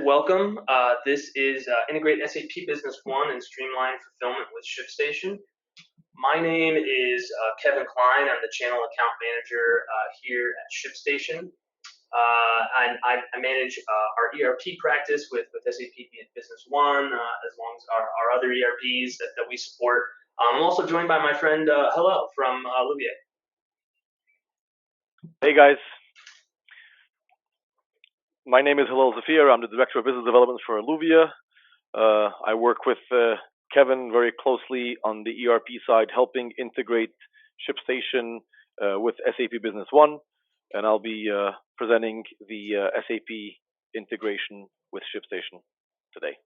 welcome. This is Integrate SAP Business One and Streamline Fulfillment with ShipStation. My name is Kevin Klein. I'm the Channel Account Manager here at ShipStation. And I manage our ERP practice with SAP Business One, as long as our other ERPs that we support. I'm also joined by my friend Hillel from Alluvia. Hey guys. My name is Hillel Zafir. I'm the Director of Business Development for Alluvia. I work with Kevin very closely on the ERP side, helping integrate ShipStation with SAP Business One, and I'll be presenting the SAP integration with ShipStation today.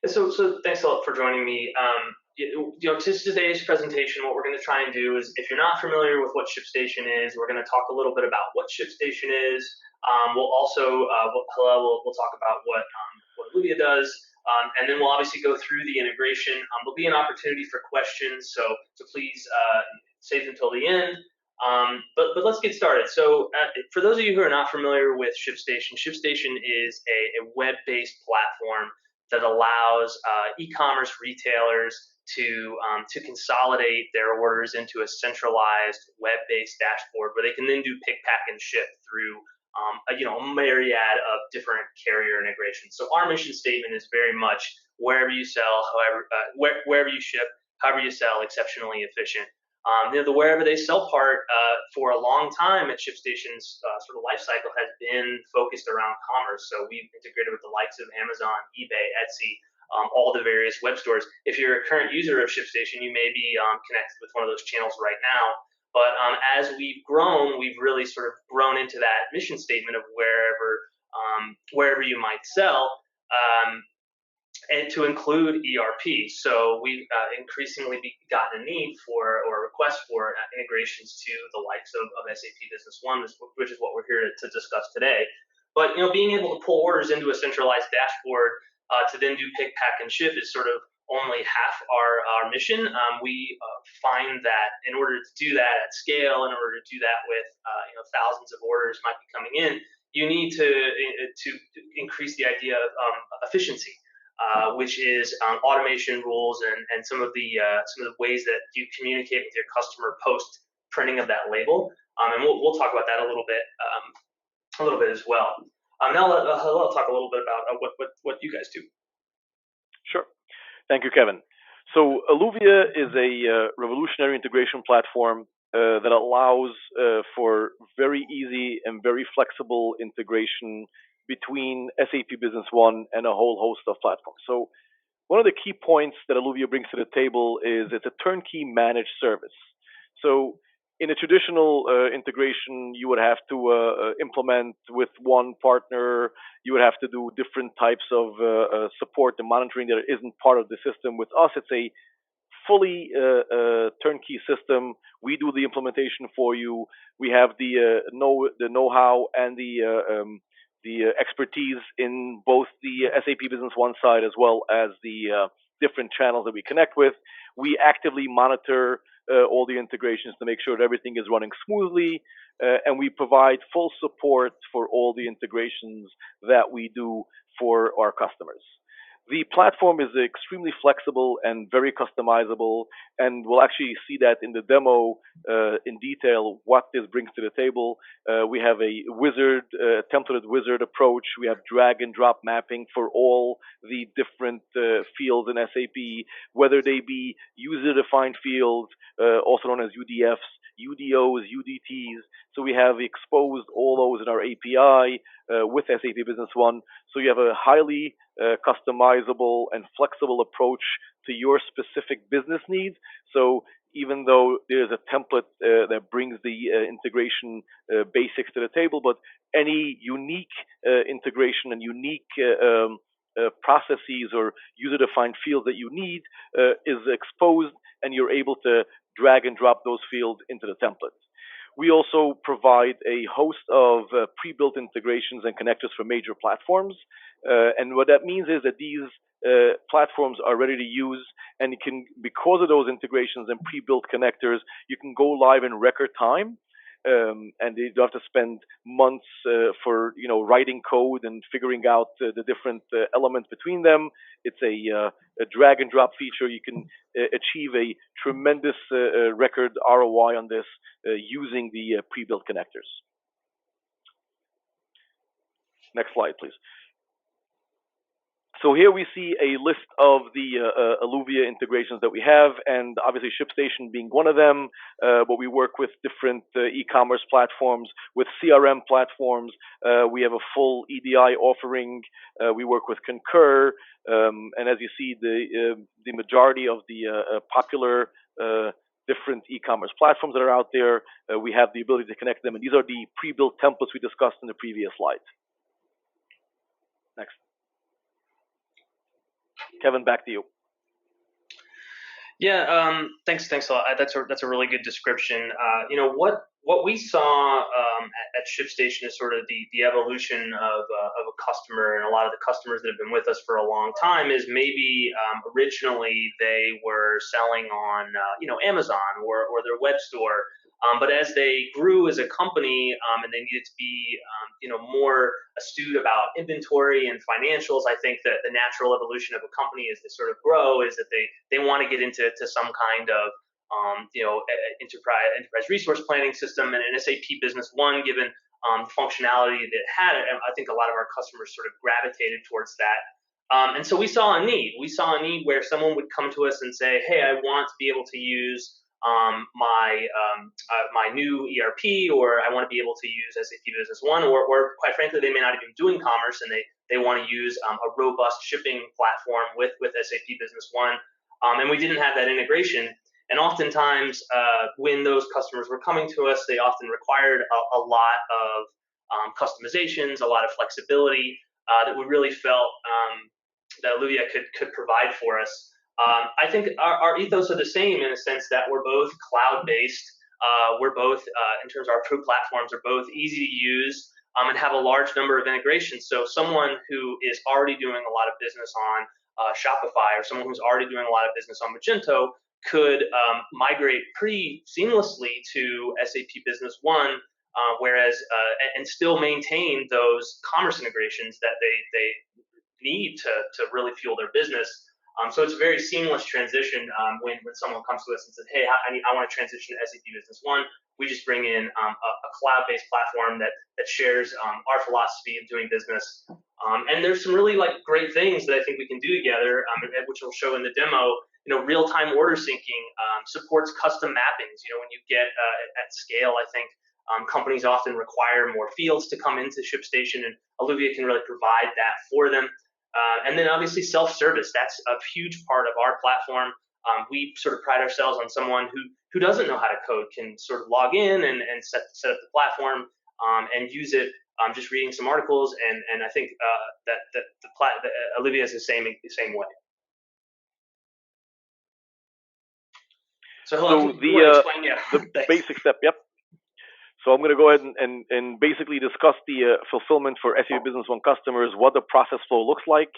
So thanks a lot for joining me. Today's presentation, what we're going to try and do is, if you're not familiar with what ShipStation is, we're going to talk a little bit about what ShipStation is. We'll also, we'll talk about what Alluvia does, and then we'll obviously go through the integration. There'll be an opportunity for questions, so please save them till the end. But let's get started. So for those of you who are not familiar with ShipStation, ShipStation is a web-based platform that allows e-commerce retailers to consolidate their orders into a centralized web-based dashboard where they can then do pick, pack, and ship through a myriad of different carrier integrations. So our mission statement is very much wherever you sell, wherever you ship, however you sell, exceptionally efficient. The wherever they sell part for a long time at ShipStation's sort of life cycle has been focused around commerce. So we've integrated with the likes of Amazon, eBay, Etsy, all the various web stores. If you're a current user of ShipStation, you may be connected with one of those channels right now. But as we've grown, we've really sort of grown into that mission statement of wherever you might sell. And to include ERP. So we've increasingly gotten a need for, or a request for, integrations to the likes of SAP Business One, which is what we're here to discuss today. But being able to pull orders into a centralized dashboard to then do pick, pack, and ship is sort of only half our mission. We find that in order to do that at scale, in order to do that with thousands of orders might be coming in, you need to increase the idea of efficiency. Which is automation rules and some of the ways that you communicate with your customer post printing of that label, and we'll talk about that a little bit as well. Now I'll talk a little bit about what you guys do. Sure, thank you, Kevin. So Alluvia is a revolutionary integration platform that allows for very easy and very flexible integration between SAP Business One and a whole host of platforms. So one of the key points that Alluvia brings to the table is it's a turnkey managed service. So in a traditional integration, you would have to implement with one partner. You would have to do different types of support and monitoring that isn't part of the system. With us, it's a fully turnkey system. We do the implementation for you. We have the know-how and the expertise in both the SAP Business One side as well as the different channels that we connect with. We actively monitor all the integrations to make sure that everything is running smoothly, and we provide full support for all the integrations that we do for our customers. The platform is extremely flexible and very customizable, and we'll actually see that in the demo in detail what this brings to the table. We have a templated wizard approach. We have drag and drop mapping for all the different fields in SAP, whether they be user-defined fields, also known as UDFs, UDOs, UDTs. So we have exposed all those in our API with SAP Business One. So you have a highly customizable and flexible approach to your specific business needs. So even though there's a template that brings the integration basics to the table, but any unique integration and unique processes or user-defined fields that you need is exposed, and you're able to drag and drop those fields into the template. We also provide a host of pre-built integrations and connectors for major platforms. And what that means is that these platforms are ready to use, and because of those integrations and pre-built connectors, you can go live in record time. and they don't have to spend months for writing code and figuring out the different elements between them. It's a drag and drop feature. You can achieve a tremendous record ROI on this using the pre-built connectors. Next slide, please. So here we see a list of the Alluvia integrations that we have, and obviously ShipStation being one of them. But we work with different e-commerce platforms, with CRM platforms. We have a full EDI offering. We work with Concur, and as you see, the majority of the popular different e-commerce platforms that are out there, we have the ability to connect them, and these are the pre-built templates we discussed in the previous slide. Next. Kevin, back to you. Yeah, thanks a lot. That's a really good description. What we saw at ShipStation is sort of the evolution of a customer, and a lot of the customers that have been with us for a long time is maybe originally they were selling on Amazon or their web store. But as they grew as a company and they needed to be more astute about inventory and financials, I think that the natural evolution of a company as they sort of grow is that they want to get into some kind of enterprise resource planning system, and an SAP Business One, given the functionality that it had, I think a lot of our customers sort of gravitated towards that. And so we saw a need. We saw a need where someone would come to us and say, "Hey, I want to be able to use my new ERP, or I want to be able to use SAP Business One, or quite frankly, they may not even be doing commerce, and they want to use a robust shipping platform with SAP Business One." And we didn't have that integration. And oftentimes, when those customers were coming to us, they often required a lot of customizations, a lot of flexibility that we really felt that Alluvia could provide for us. I think our ethos are the same in a sense that we're both cloud-based. We're both, in terms of our approved platforms, are both easy to use and have a large number of integrations. So someone who is already doing a lot of business on Shopify, or someone who's already doing a lot of business on Magento, could migrate pretty seamlessly to SAP Business One, and still maintain those commerce integrations that they need to really fuel their business. So it's a very seamless transition when someone comes to us and says, "Hey, I want to transition to SAP Business One." We just bring in a cloud-based platform that shares our philosophy of doing business. And there's some really great things that I think we can do together, which we'll show in the demo. Real-time order syncing supports custom mappings. When you get at scale, I think companies often require more fields to come into ShipStation, and Alluvia can really provide that for them. And then obviously self-service, that's a huge part of our platform. We sort of pride ourselves on someone who doesn't know how to code can sort of log in and set up the platform and use it, just reading some articles. And I think that Alluvia is the same way. So the basic step, yep. So I'm going to go ahead and basically discuss the fulfillment for SAP Business One customers, what the process flow looks like.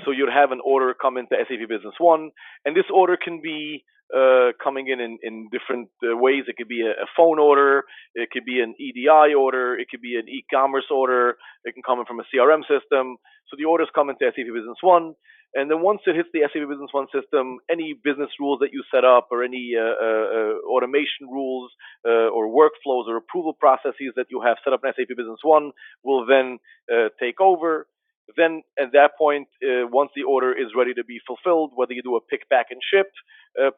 So you'd have an order come into SAP Business One, and this order can be coming in different ways. It could be a phone order, it could be an EDI order, it could be an e-commerce order, it can come in from a CRM system. So the orders come into SAP Business One, and then once it hits the SAP Business One system, any business rules that you set up, or any automation rules or workflows or approval processes that you have set up in SAP Business One will then take over. Then at that point, once the order is ready to be fulfilled, whether you do a pick, pack, and ship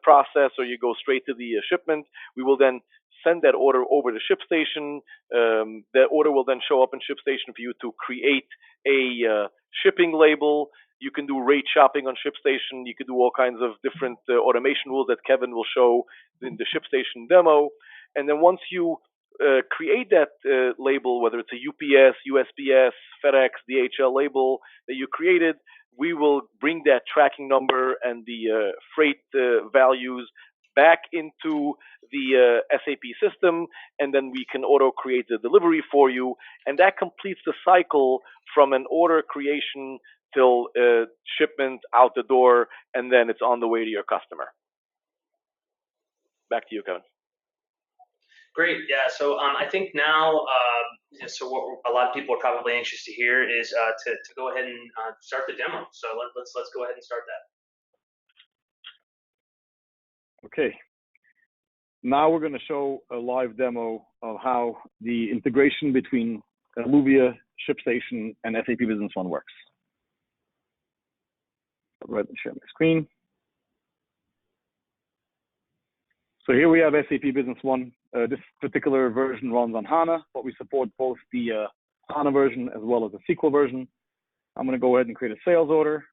process or you go straight to the shipment, we will then send that order over to ShipStation. That order will then show up in ShipStation for you to create a shipping label. You can do rate shopping on ShipStation. You can do all kinds of different automation rules that Kevin will show in the ShipStation demo. And then once you create that label, whether it's a UPS, USPS, FedEx, DHL label that you created, we will bring that tracking number and the freight values back into the SAP system, and then we can auto-create the delivery for you. And that completes the cycle from an order creation till shipment out the door, and then it's on the way to your customer. Back to you, Kevin. Great. Yeah. So I think now, so what a lot of people are probably anxious to hear is to go ahead and start the demo. So let's go ahead and start that. Okay. Now we're going to show a live demo of how the integration between Alluvia, ShipStation, and SAP Business One works. I'll go ahead and share my screen. So here we have SAP Business One. This particular version runs on HANA, but we support both the HANA version as well as the SQL version. I'm going to go ahead and create a sales order,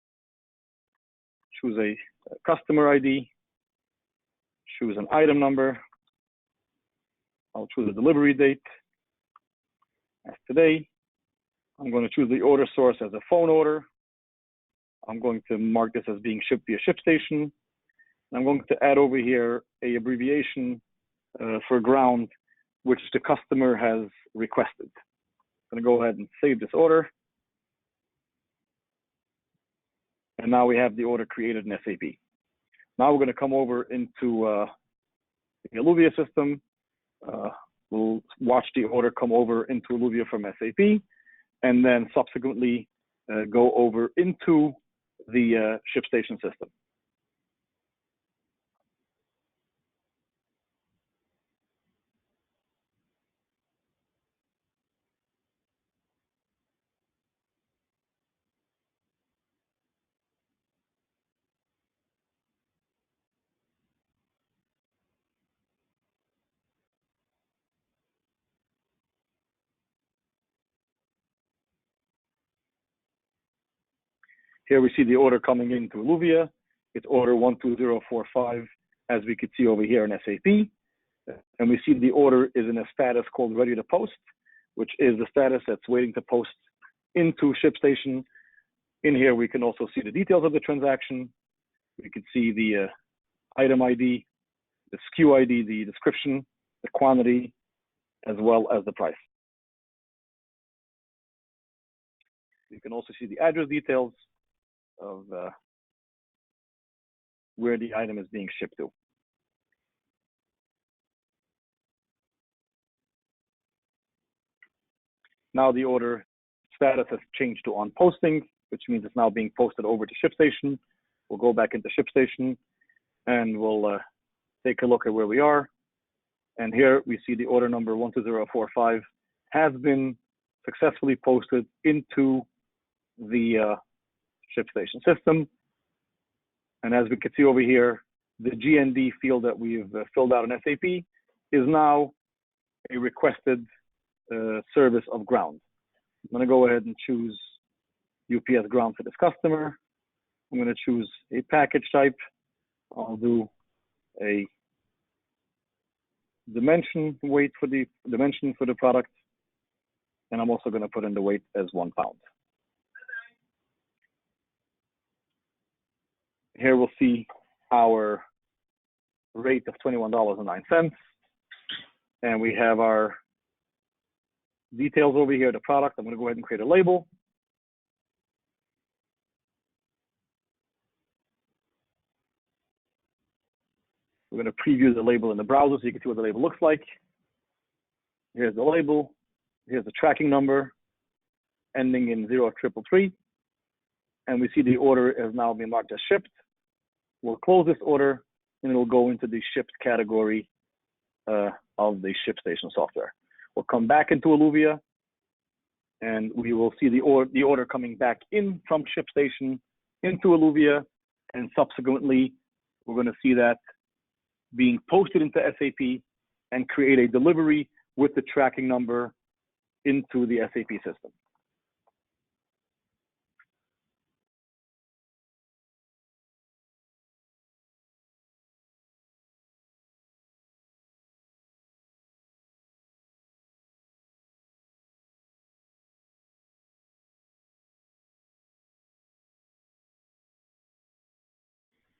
choose a customer ID, choose an item number. I'll choose a delivery date as today. I'm going to choose the order source as a phone order. I'm going to mark this as being shipped via ShipStation. I'm going to add over here a abbreviation for ground, which the customer has requested. I'm going to go ahead and save this order. And now we have the order created in SAP. Now we're going to come over into the Alluvia system. We'll watch the order come over into Alluvia from SAP, and then subsequently go over into the ShipStation system. Here we see the order coming into Alluvia. It's order 12045, as we could see over here in SAP. And we see the order is in a status called ready to post, which is the status that's waiting to post into ShipStation. In here, we can also see the details of the transaction. We can see the item ID, the SKU ID, the description, the quantity, as well as the price. You can also see the address details of where the item is being shipped to. Now the order status has changed to on posting, which means it's now being posted over to ShipStation. We'll go back into ShipStation and we'll take a look at where we are. And here we see the order number 12045 has been successfully posted into the ShipStation system. And as we can see over here, the GND field that we've filled out in SAP is now a requested service of ground. I'm going to go ahead and choose UPS ground for this customer. I'm going to choose a package type. I'll do a dimension weight for the dimension for the product. And I'm also going to put in the weight as 1 pound. Here we'll see our rate of $21.09. And we have our details over here, the product. I'm going to go ahead and create a label. We're going to preview the label in the browser so you can see what the label looks like. Here's the label. Here's the tracking number ending in 0333. And we see the order has now been marked as shipped. We'll close this order and it will go into the shipped category of the ShipStation software. We'll come back into Alluvia and we will see the order coming back in from ShipStation into Alluvia, and subsequently we're going to see that being posted into SAP and create a delivery with the tracking number into the SAP system.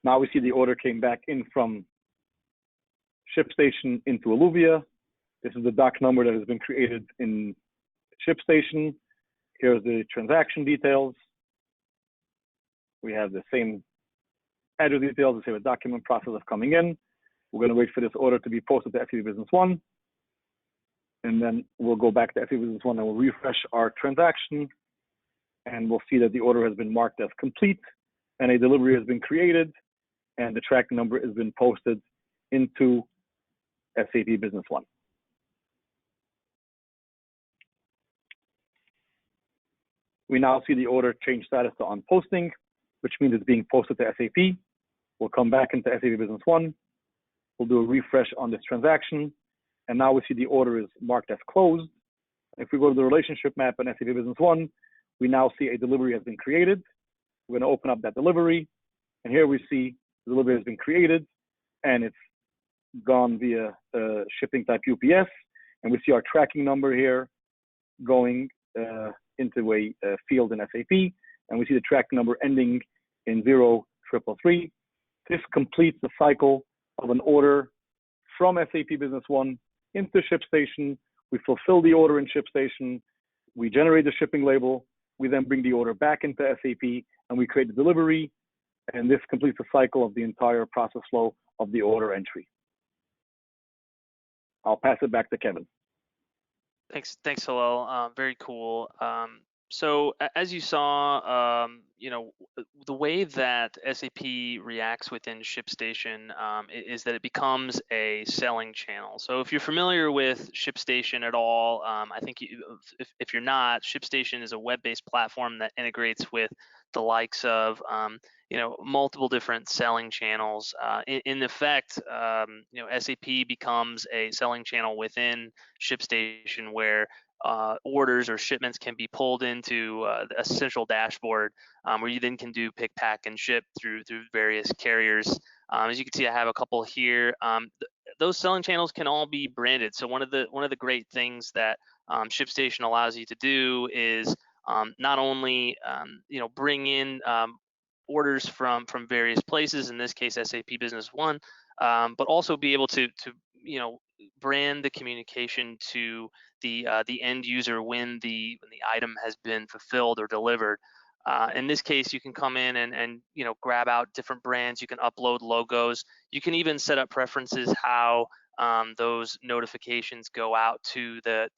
Now we see the order came back in from ShipStation into Alluvia. This is the doc number that has been created in ShipStation. Here's the transaction details. We have the same address details, the same document process of coming in. We're going to wait for this order to be posted to SAP Business One. And then we'll go back to SAP Business One and we'll refresh our transaction, and we'll see that the order has been marked as complete and a delivery has been created and the tracking number has been posted into SAP Business One. We now see the order change status to on posting, which means it's being posted to SAP. We'll come back into SAP Business One. We'll do a refresh on this transaction. And now we see the order is marked as closed. If we go to the relationship map in SAP Business One, we now see a delivery has been created. We're going to open up that delivery. And here we see the delivery has been created and it's gone via shipping type UPS. And we see our tracking number here going into a field in SAP. And we see the tracking number ending in 0333. This completes the cycle of an order from SAP Business One into ShipStation. We fulfill the order in ShipStation. We generate the shipping label. We then bring the order back into SAP and we create the delivery. And this completes the cycle of the entire process flow of the order entry. I'll pass it back to Kevin. Thanks, Hillel. Very cool. So as you saw, the way that SAP reacts within ShipStation is that it becomes a selling channel. So if you're familiar with ShipStation at all, I think if you're not, ShipStation is a web-based platform that integrates with the likes of multiple different selling channels. In effect, SAP becomes a selling channel within ShipStation where orders or shipments can be pulled into a central dashboard where you then can do pick, pack, and ship through various carriers. As you can see, I have a couple here. Those selling channels can all be branded. So one of the great things that ShipStation allows you to do is not only bring in orders from various places, in this case SAP Business One, but also be able to brand the communication to the end user when the item has been fulfilled or delivered. In this case, you can come in and grab out different brands. You can upload logos. You can even set up preferences how those notifications go out to the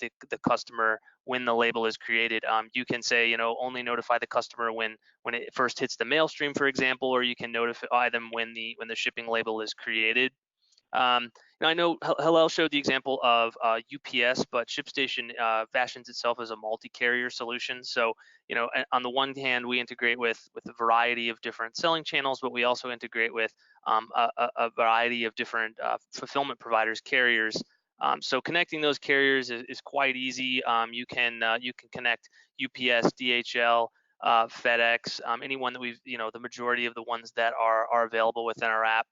customer when the label is created. You can say, only notify the customer when it first hits the mail stream, for example, or you can notify them when the shipping label is created. I know Hillel showed the example of UPS, but ShipStation fashions itself as a multi-carrier solution. So, on the one hand, we integrate with a variety of different selling channels, but we also integrate with a variety of different fulfillment providers, carriers. So connecting those carriers is quite easy. You can connect UPS, DHL, FedEx, anyone that the majority of the ones that are available within our app.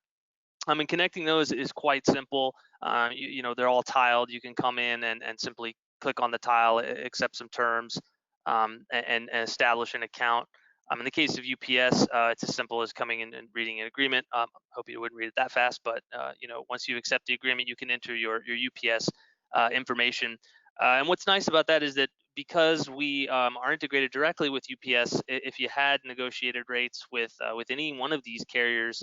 And connecting those is quite simple. They're all tiled. You can come in and simply click on the tile, accept some terms, and establish an account. In the case of UPS, it's as simple as coming in and reading an agreement. Hope you wouldn't read it that fast, but once you accept the agreement, you can enter your UPS information. And what's nice about that is that because we are integrated directly with UPS, if you had negotiated rates with any one of these carriers,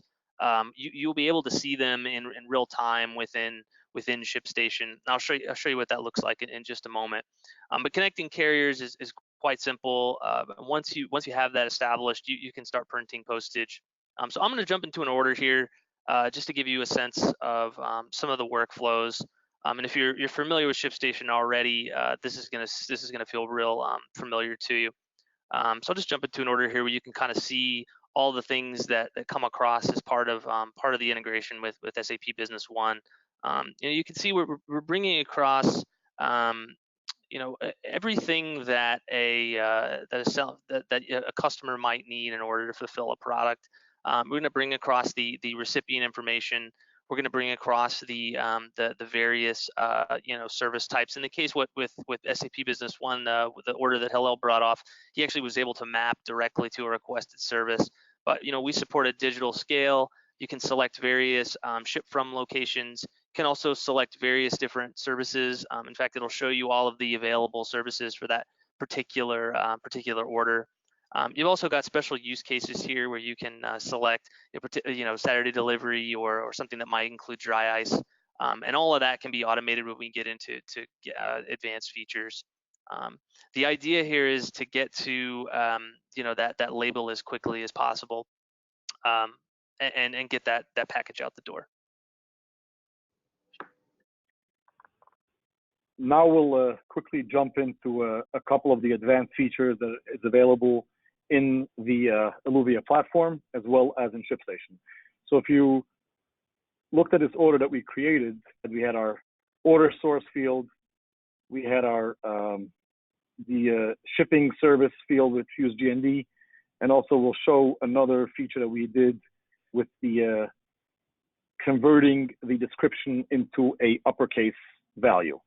you'll be able to see them in real time within ShipStation. I'll show you what that looks like in just a moment. But connecting carriers is quite simple. Once you have that established, you can start printing postage. So I'm going to jump into an order here just to give you a sense of some of the workflows. And if you're familiar with ShipStation already, this is gonna feel real familiar to you. So I'll just jump into an order here where you can kind of see all the things that come across as part of the integration with SAP Business One. You can see we're bringing across everything that a customer might need in order to fulfill a product. We're going to bring across the recipient information. We're going to bring across the various service types. In the case with SAP Business One, the order that Hillel brought off, he actually was able to map directly to a requested service. But we support a digital scale. You can select various ship from locations. You can also select various different services. In fact, it'll show you all of the available services for that particular order. You've also got special use cases here where you can select Saturday delivery or something that might include dry ice. And all of that can be automated when we get into advanced features. The idea here is to get to that label as quickly as possible, and get that package out the door. Now we'll quickly jump into a couple of the advanced features that is available in the Alluvia platform as well as in ShipStation. So if you looked at this order that we created, we had our order source field, we had our the shipping service field with Fuse GND, and also we'll show another feature that we did with the converting the description into a uppercase value.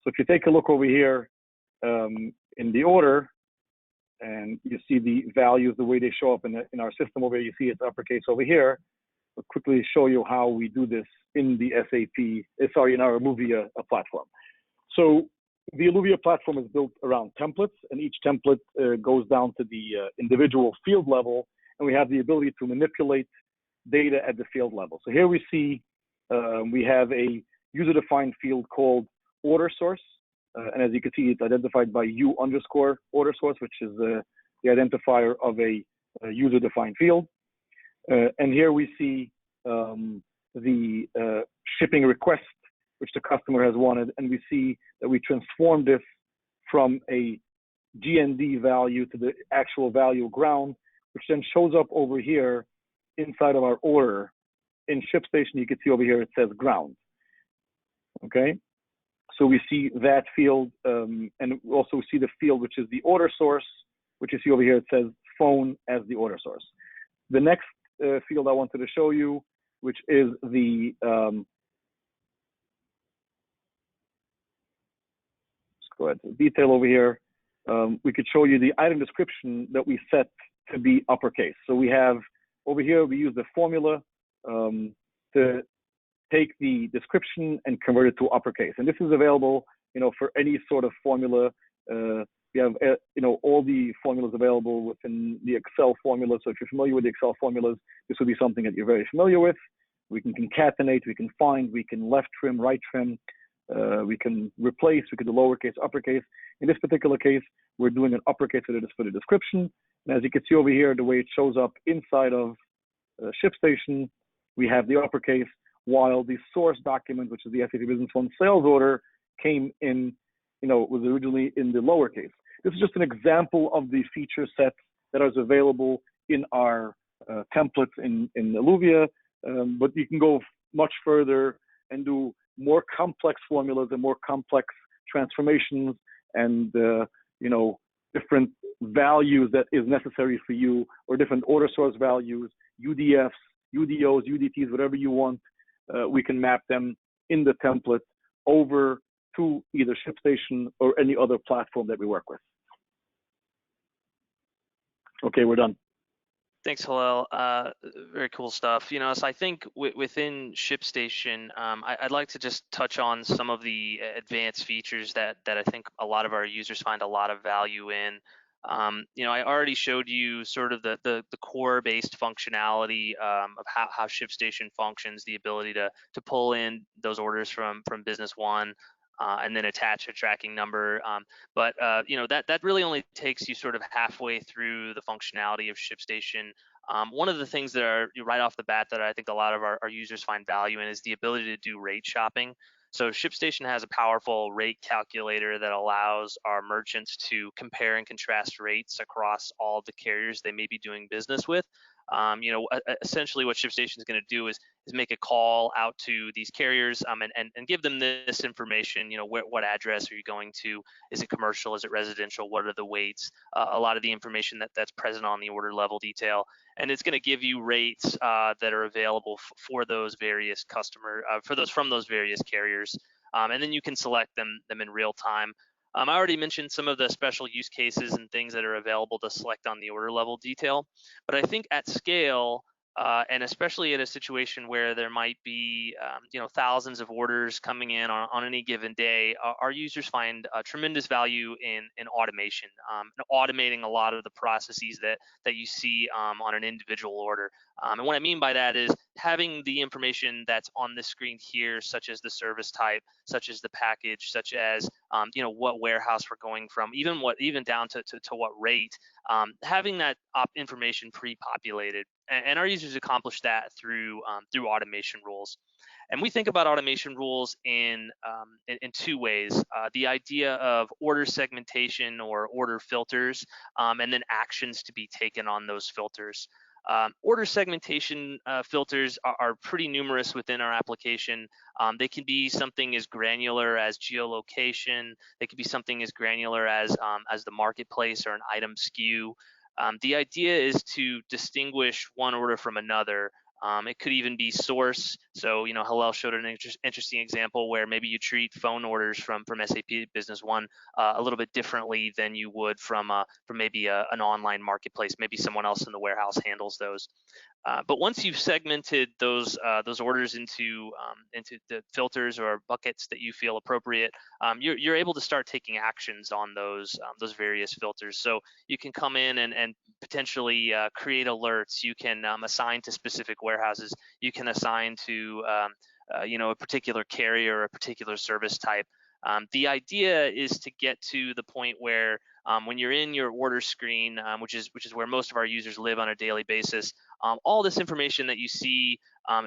So if you take a look over here in the order, and you see the values the way they show up in our system over here, you see it's uppercase over here. I'll quickly show you how we do this in the in our Alluvia platform. So the Alluvia platform is built around templates, and each template goes down to the individual field level, and we have the ability to manipulate data at the field level. So here we see we have a user-defined field called order source, and as you can see, it's identified by U_order source, which is the identifier of a user-defined field. And here we see the shipping request, which the customer has wanted, and we see that we transformed this from a GND value to the actual value ground, which then shows up over here inside of our order. In ShipStation, you can see over here it says ground. Okay, so we see that field, and we also see the field which is the order source, which you see over here it says phone as the order source. The next field I wanted to show you, which is the let's go ahead to detail over here. We could show you the item description that we set to be uppercase. So we have over here, we use the formula to take the description and convert it to uppercase. And this is available, for any sort of formula. We have, all the formulas available within the Excel formula. So if you're familiar with the Excel formulas, this would be something that you're very familiar with. We can concatenate, we can find, we can left trim, right trim, we can replace, we can do lowercase, uppercase. In this particular case, we're doing an uppercase for the description. And as you can see over here, the way it shows up inside of ShipStation, we have the uppercase, while the source document, which is the SAP Business One sales order, came in, was originally in the lowercase. This is just an example of the feature set that is available in our templates in Alluvia, but you can go much further and do more complex formulas and more complex transformations and, different values that is necessary for you, or different order source values, UDFs, UDOs, UDTs, whatever you want. We can map them in the template over to either ShipStation or any other platform that we work with. Okay, we're done. Thanks, Hillel. Very cool stuff. So I think within ShipStation, I'd like to just touch on some of the advanced features that I think a lot of our users find a lot of value in. I already showed you sort of the core based functionality of how ShipStation functions, the ability to pull in those orders from Business One, and then attach a tracking number. But that really only takes you sort of halfway through the functionality of ShipStation. One of the things that are right off the bat that I think a lot of our users find value in is the ability to do rate shopping. So ShipStation has a powerful rate calculator that allows our merchants to compare and contrast rates across all the carriers they may be doing business with. Essentially what ShipStation is going to do is make a call out to these carriers and give them this information. What address are you going to? Is it commercial? Is it residential? What are the weights? A lot of the information that's present on the order level detail, and it's going to give you rates that are available for those various from those various carriers, and then you can select them in real time. I already mentioned some of the special use cases and things that are available to select on the order level detail, but I think at scale, and especially in a situation where there might be thousands of orders coming in on any given day, our users find tremendous value in automation, and automating a lot of the processes that you see on an individual order. And what I mean by that is having the information that's on the screen here, such as the service type, such as the package, such as what warehouse we're going from, even down to what rate, having that information pre-populated, and our users accomplish that through automation rules. And we think about automation rules in two ways: the idea of order segmentation or order filters, and then actions to be taken on those filters. Order segmentation filters are pretty numerous within our application. They can be something as granular as geolocation. They can be something as granular as the marketplace or an item SKU. The idea is to distinguish one order from another. It could even be source. So, Hillel showed an interesting example where maybe you treat phone orders from SAP Business One a little bit differently than you would from maybe an online marketplace. Maybe someone else in the warehouse handles those. But once you've segmented those orders into the filters or buckets that you feel appropriate, you're able to start taking actions on those various filters. So you can come in and potentially create alerts. You can assign to specific warehouses. You can assign to a particular carrier or a particular service type. The idea is to get to the point where when you're in your order screen, which is where most of our users live on a daily basis, all this information that you see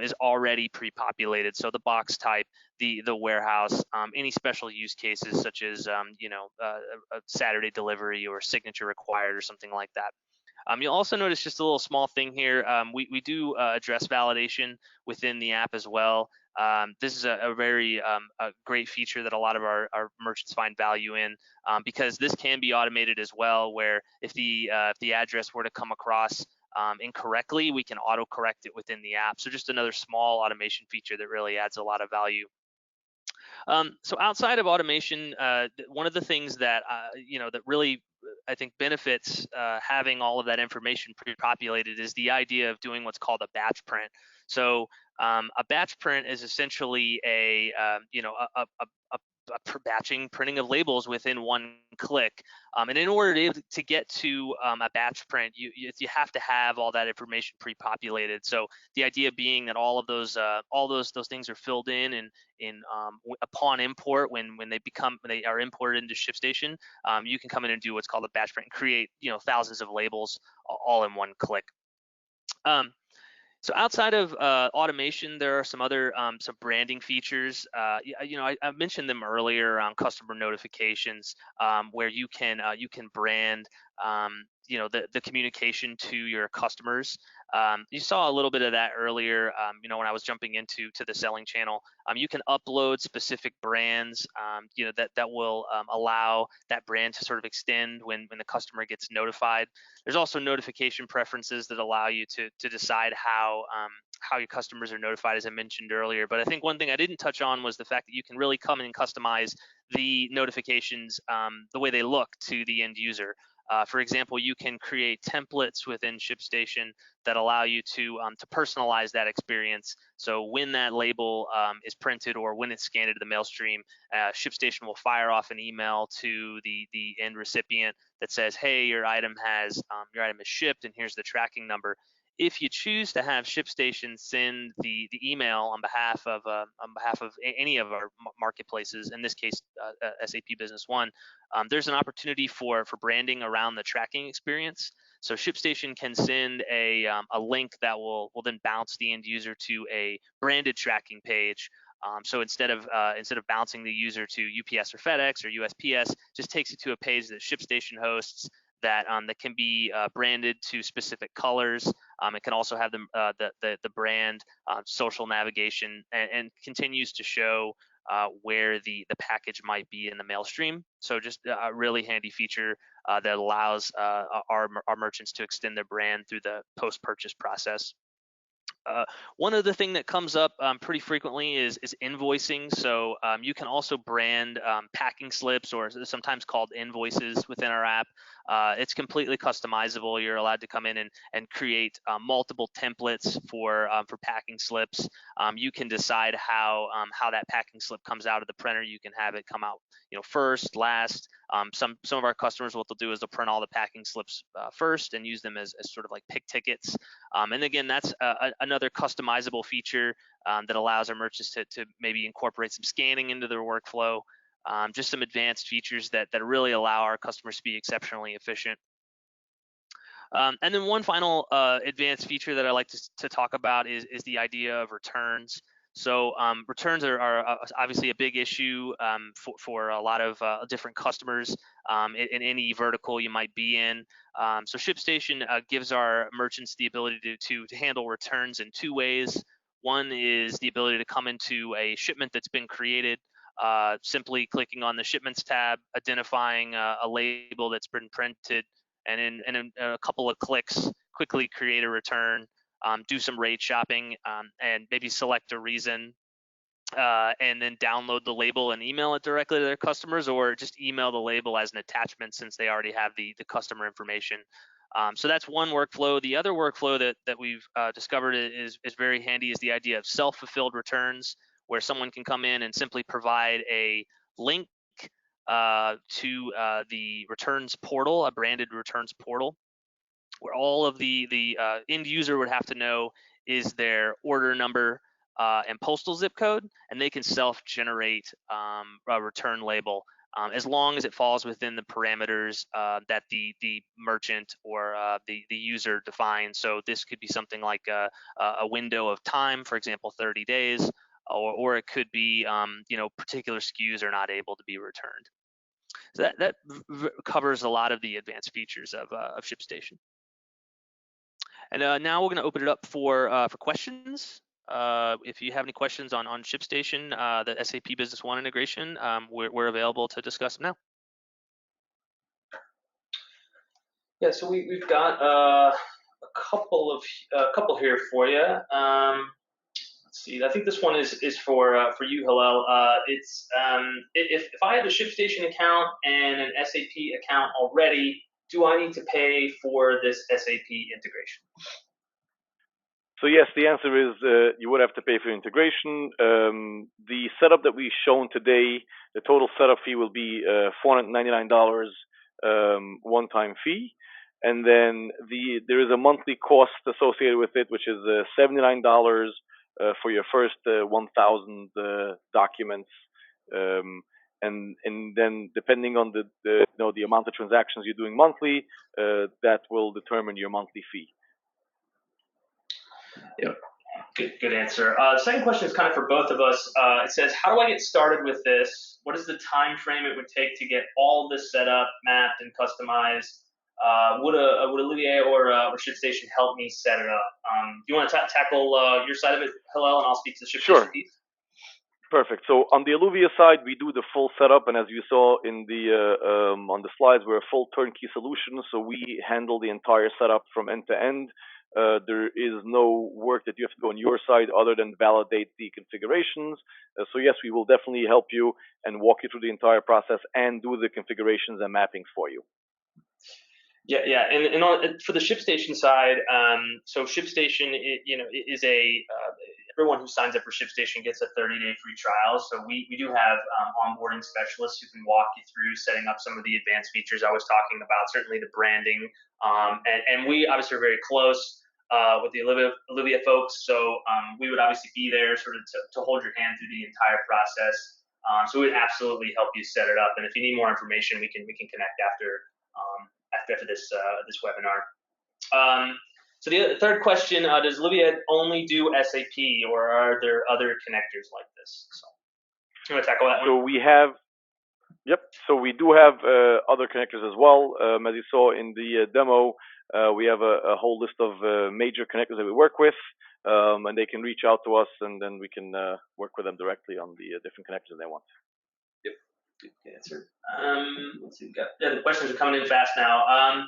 is already pre-populated. So the box type, the warehouse, any special use cases such as a Saturday delivery or signature required or something like that. You'll also notice just a little small thing here. We do address validation within the app as well. This is a very a great feature that a lot of our merchants find value in, because this can be automated as well, where if the address were to come across incorrectly, we can auto correct it within the app. So just another small automation feature that really adds a lot of value. So outside of automation, one of the things that that really I think benefits having all of that information pre-populated is the idea of doing what's called a batch print. So a batch print is essentially a batching printing of labels within one click. And in order to get to a batch print, you have to have all that information pre-populated. So the idea being that all those things are filled in upon import, when they are imported into ShipStation, you can come in and do what's called a batch print and create thousands of labels all in one click. So outside of automation, there are some other some branding features. I mentioned them earlier around customer notifications, where you can brand the communication to your customers. You saw a little bit of that earlier, when I was jumping into the selling channel. You can upload specific brands, that will allow that brand to sort of extend when the customer gets notified. There's also notification preferences that allow you to decide how your customers are notified, as I mentioned earlier. But I think one thing I didn't touch on was the fact that you can really come in and customize the notifications the way they look to the end user. For example, you can create templates within ShipStation that allow you to personalize that experience. So when that label is printed or when it's scanned into the mail stream, ShipStation will fire off an email to the end recipient that says, "Hey, your item is shipped, and here's the tracking number." If you choose to have ShipStation send the email on behalf of any of our marketplaces, in this case SAP Business One, there's an opportunity for branding around the tracking experience. So ShipStation can send a link that will then bounce the end user to a branded tracking page. So instead of bouncing the user to UPS or FedEx or USPS, just takes you to a page that ShipStation hosts that can be branded to specific colors. It can also have the brand social navigation and continues to show where the package might be in the mail stream. So just a really handy feature that allows our merchants to extend their brand through the post-purchase process. One other thing that comes up pretty frequently is invoicing. So you can also brand packing slips, or sometimes called invoices, within our app. It's completely customizable. You're allowed to come in and create multiple templates for packing slips. You can decide how that packing slip comes out of the printer. You can have it come out, first, last. Some of our customers, what they'll do is they'll print all the packing slips first and use them as sort of like pick tickets. And again, that's another customizable feature that allows our merchants to maybe incorporate some scanning into their workflow. Just some advanced features that really allow our customers to be exceptionally efficient. And then one final advanced feature that I like to talk about is the idea of returns. So returns are obviously a big issue for a lot of different customers in any vertical you might be in. So ShipStation gives our merchants the ability to handle returns in two ways. One is the ability to come into a shipment that's been created, simply clicking on the Shipments tab, identifying a label that's been printed, and in a couple of clicks, quickly create a return. Do some rate shopping, and maybe select a reason, and then download the label and email it directly to their customers, or just email the label as an attachment since they already have the customer information. So that's one workflow. The other workflow that we've discovered is very handy is the idea of self-fulfilled returns, where someone can come in and simply provide a link to the returns portal, a branded returns portal, where all of the end user would have to know is their order number and postal zip code, and they can self-generate a return label as long as it falls within the parameters that the merchant or the user defines. So this could be something like a window of time, for example, 30 days, or it could be particular SKUs are not able to be returned. So that covers a lot of the advanced features of ShipStation. And now we're going to open it up for questions. If you have any questions on ShipStation, the SAP Business One integration, we're available to discuss them now. Yeah, so we've got a couple here for you. Let's see. I think this one is for you, Hillel. It's if I have a ShipStation account and an SAP account already, do I need to pay for this SAP integration? So yes, the answer is you would have to pay for integration. The setup that we've shown today, the total setup fee will be $499 one-time fee, and then there is a monthly cost associated with it, which is $79 for your first 1,000 documents. And then depending on the amount of transactions you're doing monthly, that will determine your monthly fee. Yep. Good answer. The second question is kind of for both of us. It says, how do I get started with this? What is the time frame it would take to get all this set up, mapped, and customized? Would Alluvia or ShipStation help me set it up? Do you want to tackle your side of it, Hillel, and I'll speak to the ShipStation piece? Perfect. So on the Alluvia side, we do the full setup, and as you saw in on the slides, we're a full turnkey solution. So we handle the entire setup from end to end. There is no work that you have to do on your side other than validate the configurations. So yes, we will definitely help you and walk you through the entire process and do the configurations and mappings for you. Yeah, and for the ShipStation side, so ShipStation, is everyone who signs up for ShipStation gets a 30-day free trial. So we do have onboarding specialists who can walk you through setting up some of the advanced features I was talking about, certainly the branding, and we obviously are very close with the Alluvia folks, so we would obviously be there sort of to hold your hand through the entire process. So we would absolutely help you set it up, and if you need more information, we can connect after this webinar. So the third question, does Alluvia only do SAP, or are there other connectors like this? So you want to tackle that one? So we do have other connectors as well. As you saw in the demo, we have a whole list of major connectors that we work with, and they can reach out to us, and then we can work with them directly on the different connectors they want. Yep, good answer. Let's see, the questions are coming in fast now.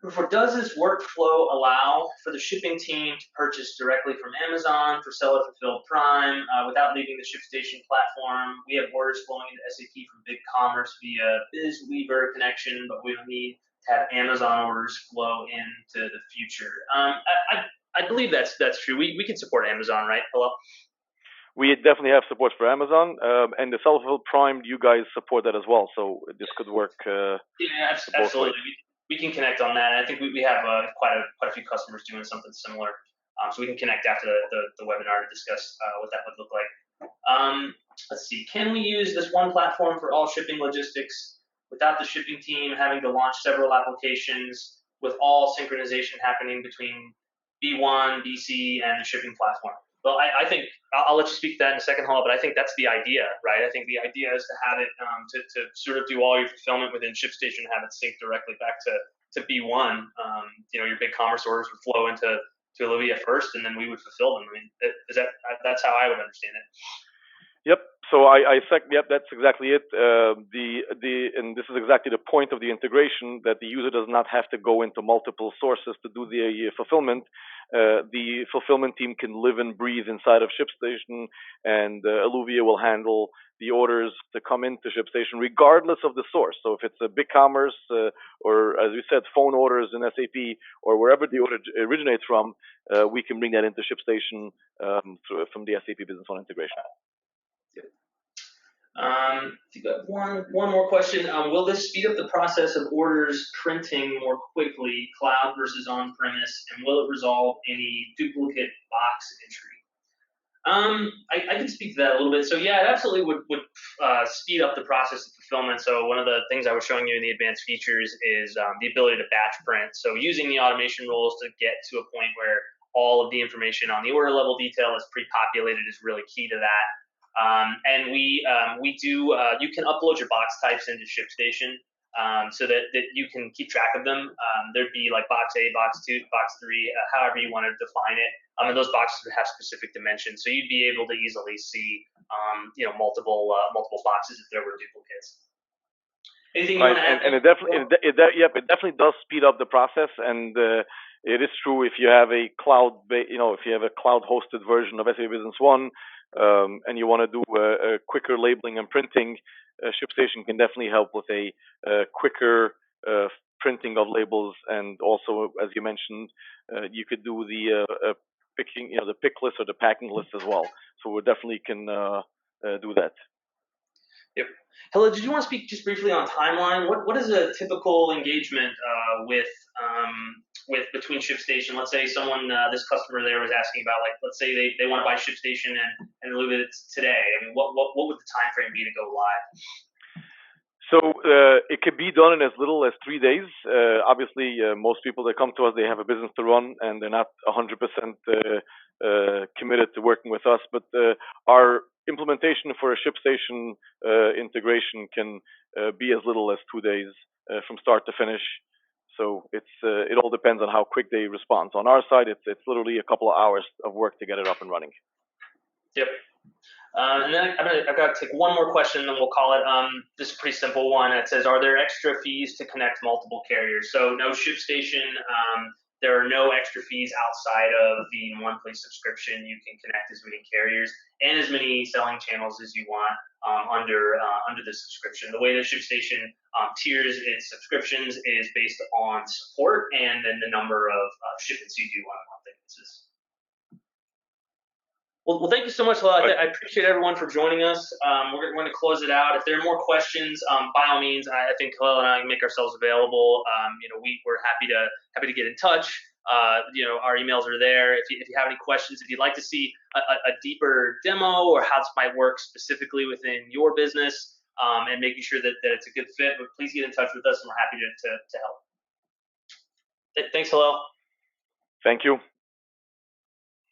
Before, does this workflow allow for the shipping team to purchase directly from Amazon for seller fulfilled Prime without leaving the ShipStation platform? We have orders flowing into SAP from BigCommerce via BizWeaver connection, but we don't need to have Amazon orders flow into the future. I believe that's true. We can support Amazon, right? Hello? We definitely have support for Amazon, and the self-fulfilled Prime, you guys support that as well. So this could work. Yeah, absolutely. We can connect on that. And I think we have quite a few customers doing something similar. So we can connect after the webinar to discuss what that would look like. Let's see. Can we use this one platform for all shipping logistics without the shipping team having to launch several applications with all synchronization happening between B1, BC, and the shipping platform? Well, I think I'll let you speak to that in a second, Hall, but I think that's the idea, right? I think the idea is to have it to sort of do all your fulfillment within ShipStation, have it sync directly back to B1. Your big commerce orders would flow into Alluvia first, and then we would fulfill them. I mean, that's how I would understand it. Yep. So yep, that's exactly it. And this is exactly the point of the integration, that the user does not have to go into multiple sources to do the fulfillment. The fulfillment team can live and breathe inside of ShipStation, and Alluvia will handle the orders to come into ShipStation regardless of the source. So if it's a BigCommerce or, as you said, phone orders in SAP or wherever the order originates from, we can bring that into ShipStation from the SAP Business One integration. One more question. Will this speed up the process of orders printing more quickly, cloud versus on-premise, and will it resolve any duplicate box entry? I can speak to that a little bit. So yeah, it absolutely would speed up the process of fulfillment. So one of the things I was showing you in the advanced features is the ability to batch print. So using the automation rules to get to a point where all of the information on the order level detail is pre-populated is really key to that. And we do, you can upload your box types into ShipStation so that you can keep track of them. There'd be like box A, box 2, box 3, however you want to define it. And those boxes would have specific dimensions. So you'd be able to easily see, multiple boxes if there were duplicates. Anything you want to add? And it definitely does speed up the process. And it is true, if you have a cloud hosted version of SAP Business One, and you want to do a quicker labeling and printing, ShipStation can definitely help with a quicker printing of labels. And also, as you mentioned, you could do the picking, the pick list or the packing list as well. So we definitely can do that. Yep. Hella, did you want to speak just briefly on timeline? What is a typical engagement with between ShipStation? Let's say someone, this customer there was asking about, like, let's say they want to buy ShipStation and Alluvia today. I mean, what would the time frame be to go live? So it could be done in as little as 3 days. Obviously, most people that come to us, they have a business to run and they're not 100% committed to working with us. But our implementation for a ShipStation integration can be as little as 2 days from start to finish. So it all depends on how quick they respond. So on our side, it's literally a couple of hours of work to get it up and running. Yep. And then I've got to take one more question, and then we'll call it. This is a pretty simple one. It says, are there extra fees to connect multiple carriers? So no, ShipStation. There are no extra fees outside of the monthly subscription. You can connect as many carriers and as many selling channels as you want under the subscription. The way that ShipStation tiers its subscriptions is based on support and then the number of shipments you do on a monthly basis. Well, thank you so much, Hella. I appreciate everyone for joining us. We're going to close it out. If there are more questions, by all means, I think Hella and I can make ourselves available. We're happy to get in touch. Our emails are there. If you have any questions, if you'd like to see a deeper demo or how this might work specifically within your business, and making sure that it's a good fit, but please get in touch with us, and we're happy to help. Thanks, Hella. Thank you.